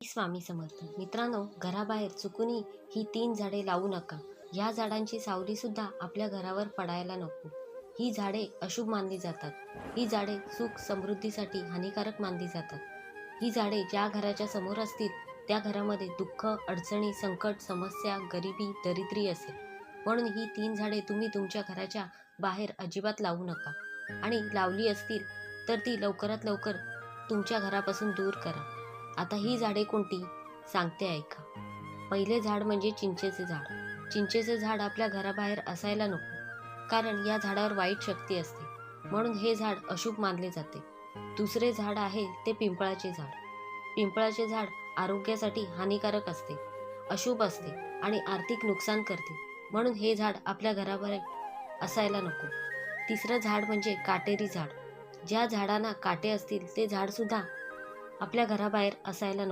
स्वामी समर्थ. मित्रांनो, घराबाहेर चुकूनही ही 3 झाडे लावू नका. या झाडांची सावली सुद्धा आपल्या घरावर पडायला नको. ही झाडे अशुभ मानली जातात. ही झाडे सुख समृद्धीसाठी हानिकारक मानली जातात. ही झाडे ज्या घराच्या समोर असतील त्या घरामध्ये दुःख, अडचणी, संकट, समस्या, गरिबी, दरिद्री असेल. म्हणून ही 3 झाडे तुम्ही तुमच्या घराच्या बाहेर अजिबात लावू नका. आणि लावली असतील तर ती लवकरात लवकर तुमच्या घरापासून दूर करा. आता ही झाडे कोणती सांगते ऐका. पहिले झाड म्हणजे चिंचेचे झाड. चिंचेचे झाड आपल्या घराबाहेर असायला नको, कारण या झाडावर वाईट शक्ती असते, म्हणून हे झाड अशुभ मानले जाते. दुसरे झाड आहे ते पिंपळाचे झाड. पिंपळाचे झाड आरोग्यासाठी हानिकारक असते, अशुभ असते आणि आर्थिक नुकसान करते, म्हणून हे झाड आपल्या घराबाहेर असायला नको. तिसरं झाड म्हणजे काटेरी झाड. ज्या झाडांना काटे असतील ते झाड सुद्धा आपल्या घराबाहेर असायला नको.